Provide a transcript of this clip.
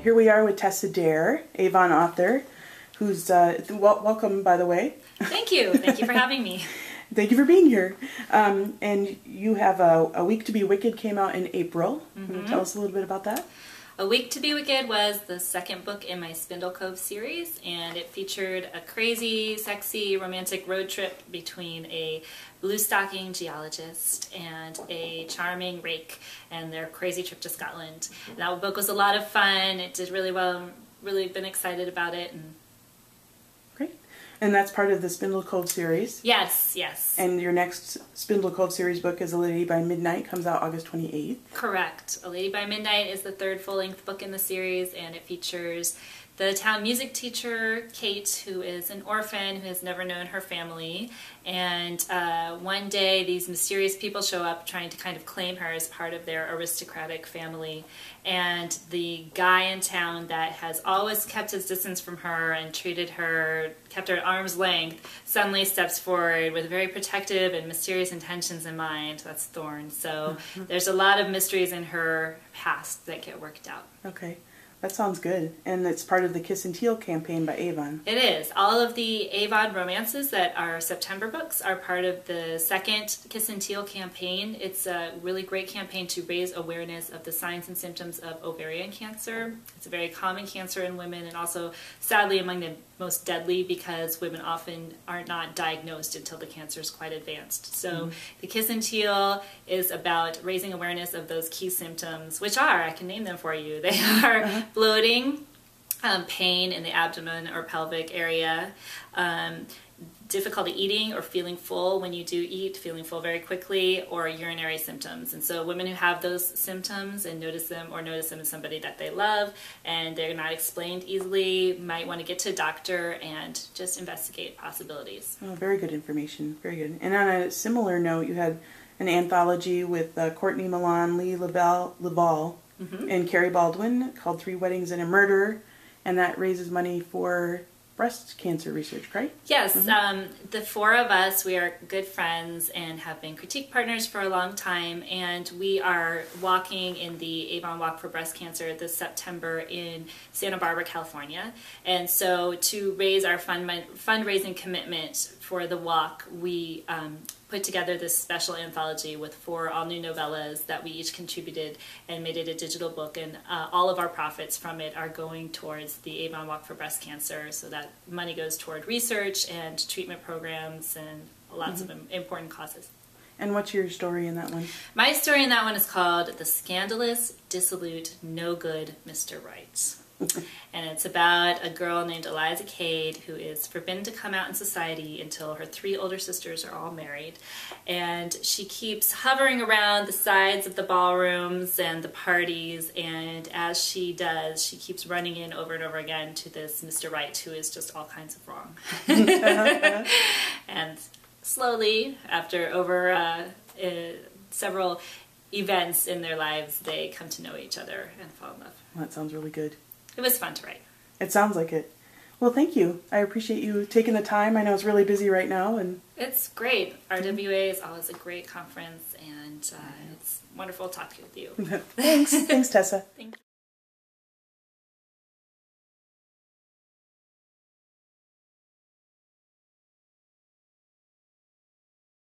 Here we are with Tessa Dare, Avon author, who's, welcome by the way. Thank you. Thank you for having me. Thank you for being here. And you have A Week to Be Wicked came out in April. Can you tell us a little bit about that? A Week to Be Wicked was the second book in my Spindle Cove series, and it featured a crazy, sexy, romantic road trip between a blue-stocking geologist and a charming rake and their crazy trip to Scotland. That book was a lot of fun. It did really well. I'm really been excited about it. Great. And that's part of the Spindle Cove series? Yes, yes. And your next Spindle Cove series book is A Lady by Midnight, comes out August 28th. Correct. A Lady by Midnight is the third full-length book in the series, and it features the town music teacher, Kate, who is an orphan who has never known her family. And one day these mysterious people show up trying to kind of claim her as part of their aristocratic family. And the guy in town that has always kept his distance from her and treated her, kept her at arm's length, suddenly steps forward with very protective and mysterious intentions in mind. That's Thorn. So there's a lot of mysteries in her past that get worked out. Okay. That sounds good. And it's part of the Kiss and Teal campaign by Avon. It is. All of the Avon romances that are September books are part of the second Kiss and Teal campaign. It's a really great campaign to raise awareness of the signs and symptoms of ovarian cancer. It's a very common cancer in women, and also sadly among the most deadly, because women often are not diagnosed until the cancer is quite advanced. So the Kiss and Teal is about raising awareness of those key symptoms, which are, I can name them for you, they are bloating, pain in the abdomen or pelvic area, difficulty eating or feeling full when you do eat, feeling full very quickly, or urinary symptoms. And so women who have those symptoms and notice them, or notice them in somebody that they love and they're not explained easily, might want to get to a doctor and just investigate possibilities. Oh, very good information. Very good. And on a similar note, you had an anthology with Courtney Milan, Lee Laval, and Carrie Baldwin called 3 Weddings and a Murder, and that raises money for breast cancer research, right? Yes, the four of us, we are good friends and have been critique partners for a long time, and we are walking in the Avon Walk for Breast Cancer this September in Santa Barbara, California. And so to raise our fundraising commitment for the walk, we put together this special anthology with 4 all-new novellas that we each contributed and made it a digital book, and all of our profits from it are going towards the Avon Walk for Breast Cancer, so that money goes toward research and treatment programs and lots of important causes. And what's your story in that one? My story in that one is called The Scandalous, Dissolute, No Good Mr. Right. And it's about a girl named Eliza Cade who is forbidden to come out in society until her 3 older sisters are all married. And she keeps hovering around the sides of the ballrooms and the parties, and as she does, she keeps running in over and over again to this Mr. Right who is just all kinds of wrong. And slowly, after over several events in their lives, they come to know each other and fall in love. Well, that sounds really good. It was fun to write. It sounds like it. Well, thank you. I appreciate you taking the time. I know it's really busy right now. And it's great. RWA is always a great conference, and it's wonderful talking with you. Thanks. Thanks, Tessa. Thank you.